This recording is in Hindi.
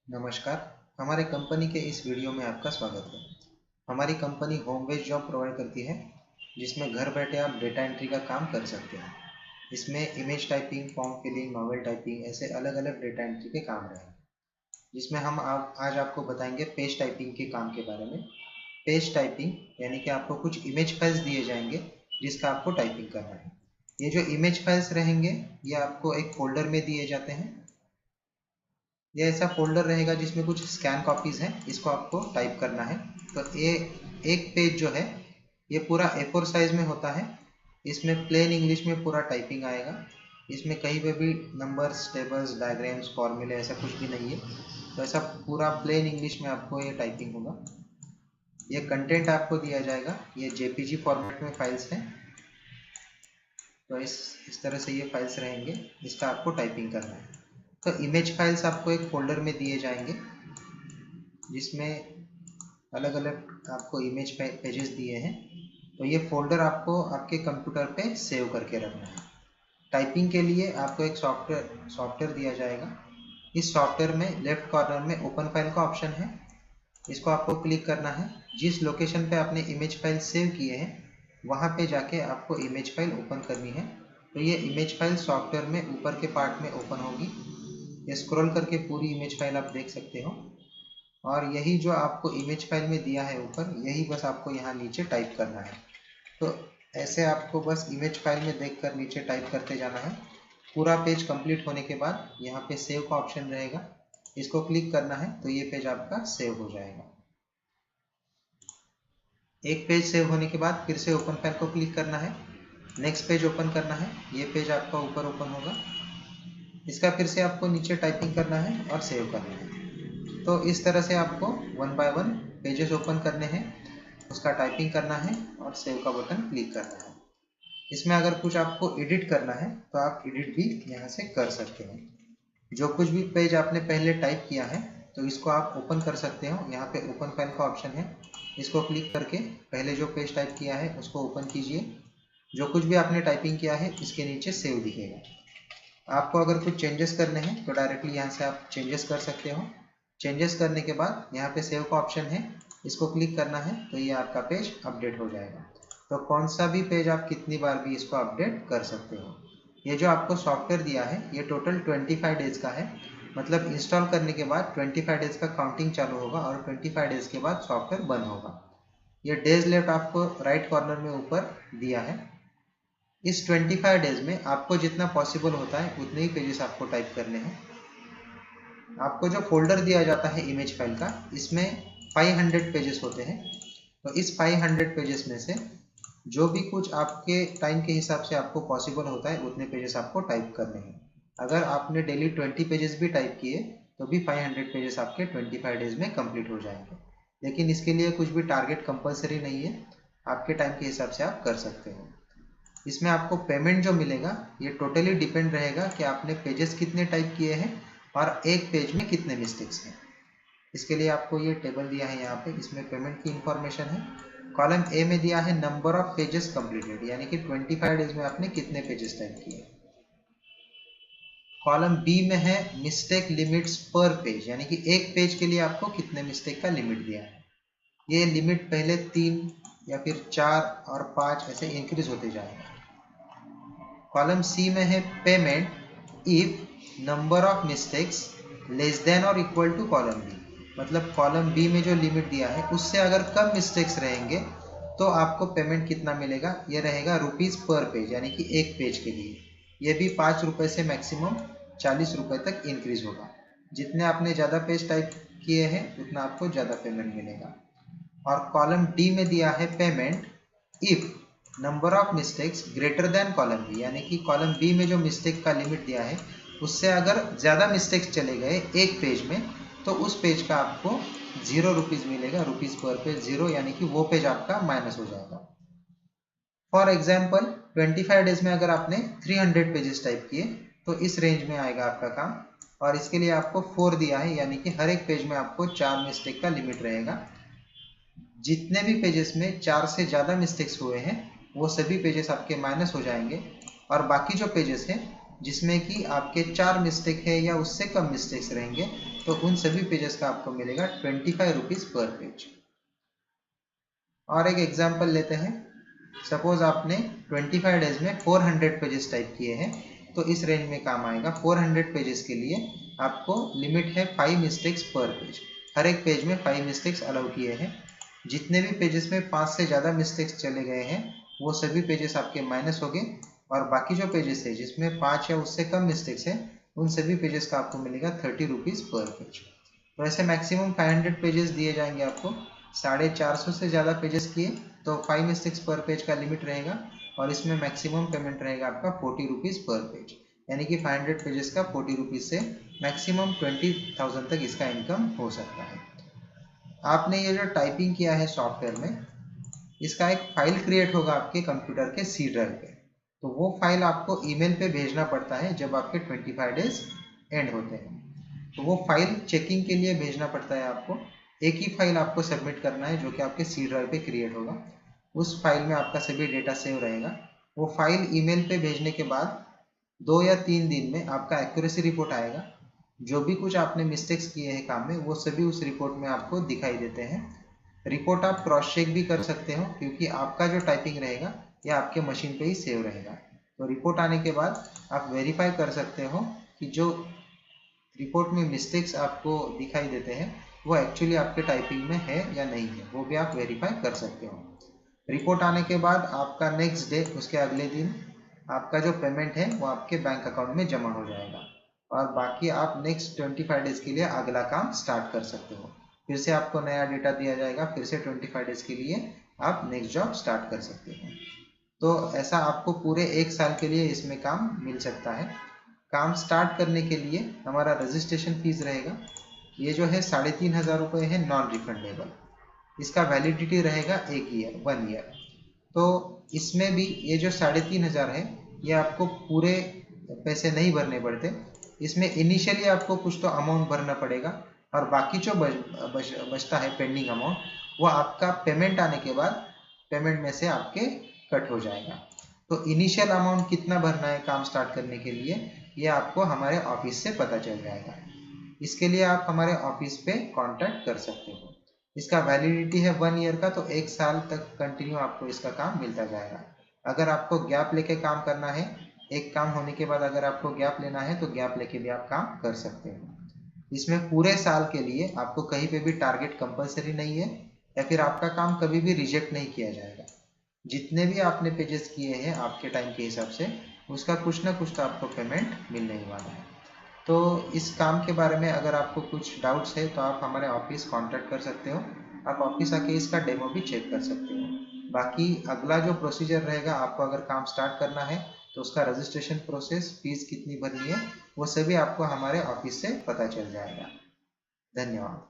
नमस्कार। हमारे कंपनी के इस वीडियो में आपका स्वागत है। हमारी company home based job provide करती है, जिसमें घर बैठे आप डेटा एंट्री का काम कर सकते हैं। इसमें image typing, form filling, novel typing ऐसे अलग अलग डेटा एंट्री के काम रहेंगे, जिसमें हम आज आपको बताएंगे पेज टाइपिंग के काम के बारे में। पेज टाइपिंग यानी कि आपको कुछ इमेज फाइल्स दिए जाएंगे जिसका आपको टाइपिंग करना है। ये जो इमेज फाइल्स रहेंगे ये आपको एक फोल्डर में दिए जाते हैं। ये ऐसा फोल्डर रहेगा जिसमें कुछ स्कैन कॉपीज हैं, इसको आपको टाइप करना है। तो ये एक पेज जो है ये पूरा A4 साइज में होता है। इसमें प्लेन इंग्लिश में पूरा टाइपिंग आएगा। इसमें कहीं पे भी नंबर्स, टेबल्स, डायग्राम्स, फॉर्मूले ऐसा कुछ भी नहीं है। तो ऐसा पूरा प्लेन इंग्लिश में आपको ये टाइपिंग होगा। ये कंटेंट आपको दिया जाएगा, ये JPG फॉर्मेट में फाइल्स हैं। तो इस तरह से ये फाइल्स रहेंगे, इसका आपको टाइपिंग करना है। तो इमेज फाइल्स आपको एक फोल्डर में दिए जाएंगे, जिसमें अलग अलग आपको इमेज पेजेस दिए हैं। तो ये फोल्डर आपको आपके कंप्यूटर पे सेव करके रखना है। टाइपिंग के लिए आपको एक सॉफ्टवेयर दिया जाएगा। इस सॉफ्टवेयर में लेफ्ट कॉर्नर में ओपन फाइल का ऑप्शन है, इसको आपको क्लिक करना है। जिस लोकेशन पे आपने इमेज फाइल सेव किए हैं वहाँ पे जाके आपको इमेज फाइल ओपन करनी है। तो ये इमेज फाइल सॉफ्टवेयर में ऊपर के पार्ट में ओपन होगी। ये स्क्रॉल करके पूरी इमेज फाइल आप देख सकते हो, और यही जो आपको इमेज फाइल में दिया है ऊपर, यही बस आपको यहाँ नीचे टाइप करना है। तो ऐसे आपको बस इमेज फाइल में देखकर नीचे टाइप करते जाना है। पूरा पेज कंप्लीट होने के बाद यहाँ पे सेव का ऑप्शन रहेगा, इसको क्लिक करना है तो ये पेज आपका सेव हो जाएगा। एक पेज सेव होने के बाद फिर से ओपन फाइल को क्लिक करना है, नेक्स्ट पेज ओपन करना है। ये पेज आपका ऊपर ओपन होगा, इसका फिर से आपको नीचे टाइपिंग करना है और सेव करना है। तो इस तरह से आपको 1 बाय 1 पेजेस ओपन करने हैं, उसका टाइपिंग करना है और सेव का बटन क्लिक करना है। इसमें अगर कुछ आपको एडिट करना है तो आप एडिट भी यहाँ से कर सकते हैं। जो कुछ भी पेज आपने पहले टाइप किया है तो इसको आप ओपन कर सकते हो। यहाँ पे ओपन फाइल का ऑप्शन है, इसको क्लिक करके पहले जो पेज टाइप किया है उसको ओपन कीजिए। जो कुछ भी आपने टाइपिंग किया है इसके नीचे सेव दिखेगा। आपको अगर कुछ चेंजेस करने हैं तो डायरेक्टली यहाँ से आप चेंजेस कर सकते हो। चेंजेस करने के बाद यहाँ पे सेव का ऑप्शन है, इसको क्लिक करना है तो ये आपका पेज अपडेट हो जाएगा। तो कौन सा भी पेज आप कितनी बार भी इसको अपडेट कर सकते हो। ये जो आपको सॉफ्टवेयर दिया है ये टोटल 25 डेज का है, मतलब इंस्टॉल करने के बाद 25 डेज का काउंटिंग चालू होगा और 25 डेज के बाद सॉफ्टवेयर बंद होगा। ये डेज लेफ्ट आपको राइट कॉर्नर में ऊपर दिया है। इस 25 डेज में आपको जितना पॉसिबल होता है उतने ही पेजेस आपको टाइप करने हैं। आपको जो फोल्डर दिया जाता है इमेज फाइल का, इसमें 500 पेजेस होते हैं। तो इस 500 पेजेस में से जो भी कुछ आपके टाइम के हिसाब से आपको पॉसिबल होता है उतने पेजेस आपको टाइप करने हैं। अगर आपने डेली 20 पेजेस भी टाइप किए तो भी 500 पेजेस आपके 25 डेज में कंप्लीट हो जाएंगे। लेकिन इसके लिए कुछ भी टारगेट कंपलसरी नहीं है, आपके टाइम के हिसाब से आप कर सकते हो। इसमें आपको पेमेंट जो मिलेगा ये टोटली डिपेंड रहेगा कि आपने पेजेस कितने टाइप किए हैं और एक पेज में कितने मिस्टेक्स हैं। इसके लिए आपको ये टेबल दिया है यहाँ पे, इसमें पेमेंट की इंफॉर्मेशन है। कॉलम ए में दिया है नंबर ऑफ पेजेस कंप्लीटेड, यानी कि 25 डेज में आपने कितने पेजेस टाइप किए। कॉलम बी में है मिस्टेक लिमिट्स पर पेज, यानी कि एक पेज के लिए आपको कितने मिस्टेक का लिमिट दिया है। ये लिमिट पहले 3 या फिर 4 और 5 ऐसे इंक्रीज होते जाएगा। कॉलम सी में है payment if number of mistakes less than और इक्वल टू कॉलम बी, मतलब कॉलम बी में जो लिमिट दिया है उससे अगर कम मिस्टेक्स रहेंगे तो आपको पेमेंट कितना मिलेगा, ये रहेगा रुपीज़ पर पेज, यानी कि एक पेज के लिए। ये भी 5 रुपये से मैक्सिमम 40 रुपये तक इंक्रीज होगा। जितने आपने ज़्यादा पेज टाइप किए हैं उतना आपको ज़्यादा पेमेंट मिलेगा। और कॉलम डी में दिया है payment if number of mistakes greater than column B, यानी कि कॉलम बी में जो मिस्टेक का लिमिट दिया है उससे अगर ज़्यादा मिस्टेक्स चले गए एक पेज में तो उस पेज का आपको 0 रुपीज़ मिलेगा, रुपीज़ पर पेज 0, यानी कि वो पेज आपका माइनस हो जाएगा। फॉर एग्जाम्पल 25 डेज में अगर आपने 300 पेजेस टाइप किए तो इस रेंज में आएगा आपका काम, और इसके लिए आपको 4 दिया है, यानी कि हर एक पेज में आपको 4 मिस्टेक का लिमिट रहेगा। जितने भी पेजेस में 4 से ज़्यादा मिस्टेक्स हुए हैं वो सभी पेजेस आपके माइनस हो जाएंगे, और बाकी जो पेजेस हैं जिसमें कि आपके 4 मिस्टेक है या उससे कम मिस्टेक्स रहेंगे तो उन सभी पेजेस का आपको मिलेगा 25 रुपीज़ पर पेज। और एक एग्जांपल लेते हैं। सपोज आपने 25 डेज में 400 पेजेस टाइप किए हैं, तो इस रेंज में काम आएगा। 400 पेजेस के लिए आपको लिमिट है 5 मिस्टेक्स पर पेज। हर एक पेज में 5 मिस्टेक्स अलाउ किए हैं। जितने भी पेजेस में 5 से ज़्यादा मिस्टेक्स चले गए हैं वो सभी पेजेस आपके माइनस हो गए, और बाकी जो पेजेस है जिसमें 5 या उससे कम मिस्टेक्स है उन सभी पेजेस का आपको मिलेगा 30 रुपीज़ पर पेज। तो ऐसे मैक्सिमम 500 पेजेस दिए जाएंगे आपको। 450 से ज़्यादा पेजेस किए तो 5 मिस्टेक्स पर पेज का लिमिट रहेगा, और इसमें मैक्सिमम पेमेंट रहेगा आपका 40 रुपीज़ पर पेज। यानी कि 500 पेजेस का 40 रुपीज़ से मैक्सिमम 20,000 तक इसका इनकम हो सकता है। आपने ये जो टाइपिंग किया है सॉफ्टवेयर में, इसका एक फाइल क्रिएट होगा आपके कंप्यूटर के सी ड्राइव पे। तो वो फाइल आपको ईमेल पे भेजना पड़ता है जब आपके 25 डेज एंड होते हैं। तो वो फाइल चेकिंग के लिए भेजना पड़ता है आपको। एक ही फाइल आपको सबमिट करना है जो कि आपके सी ड्राइव पे क्रिएट होगा। उस फाइल में आपका सभी डेटा सेव रहेगा। वो फाइल ईमेल पे भेजने के बाद 2 या 3 दिन में आपका एक्यूरेसी रिपोर्ट आएगा। जो भी कुछ आपने मिस्टेक्स किए हैं काम में वो सभी उस रिपोर्ट में आपको दिखाई देते हैं। रिपोर्ट आप क्रॉस चेक भी कर सकते हो, क्योंकि आपका जो टाइपिंग रहेगा ये आपके मशीन पे ही सेव रहेगा। तो रिपोर्ट आने के बाद आप वेरीफाई कर सकते हो कि जो रिपोर्ट में मिस्टेक्स आपको दिखाई देते हैं वो एक्चुअली आपके टाइपिंग में है या नहीं है, वो भी आप वेरीफाई कर सकते हो। रिपोर्ट आने के बाद आपका नेक्स्ट डे, उसके अगले दिन आपका जो पेमेंट है वो आपके बैंक अकाउंट में जमा हो जाएगा, और बाकी आप नेक्स्ट 25 डेज के लिए अगला काम स्टार्ट कर सकते हो। फिर से आपको नया डेटा दिया जाएगा, फिर से 25 डेज के लिए आप नेक्स्ट जॉब स्टार्ट कर सकते हो। तो ऐसा आपको पूरे 1 साल के लिए इसमें काम मिल सकता है। काम स्टार्ट करने के लिए हमारा रजिस्ट्रेशन फीस रहेगा, ये जो है 3,500 रुपये है, नॉन रिफंडेबल। इसका वैलिडिटी रहेगा 1 ईयर। तो इसमें भी ये जो 3,500 है ये आपको पूरे पैसे नहीं भरने पड़ते। इसमें इनिशियली आपको कुछ तो अमाउंट भरना पड़ेगा, और बाकी जो बचता है पेंडिंग अमाउंट वो आपका पेमेंट आने के बाद पेमेंट में से आपके कट हो जाएगा। तो इनिशियल अमाउंट कितना भरना है काम स्टार्ट करने के लिए ये आपको हमारे ऑफिस से पता चल जाएगा। इसके लिए आप हमारे ऑफिस पे कांटेक्ट कर सकते हो। इसका वैलिडिटी है 1 ईयर का, तो 1 साल तक कंटिन्यू आपको इसका काम मिलता जाएगा। अगर आपको गैप लेके काम करना है, एक काम होने के बाद अगर आपको गैप लेना है तो गैप लेके भी आप काम कर सकते हो। इसमें पूरे साल के लिए आपको कहीं पे भी टारगेट कंपलसरी नहीं है, या फिर आपका काम कभी भी रिजेक्ट नहीं किया जाएगा। जितने भी आपने पेजेस किए हैं आपके टाइम के हिसाब से उसका कुछ ना कुछ तो आपको पेमेंट मिलने ही वाला है। तो इस काम के बारे में अगर आपको कुछ डाउट्स है तो आप हमारे ऑफिस कांटेक्ट कर सकते हो। आप ऑफिस आके इसका डेमो भी चेक कर सकते हो। बाकी अगला जो प्रोसीजर रहेगा, आपको अगर काम स्टार्ट करना है तो उसका रजिस्ट्रेशन प्रोसेस, फीस कितनी भरनी है, वो सभी आपको हमारे ऑफिस से पता चल जाएगा। धन्यवाद।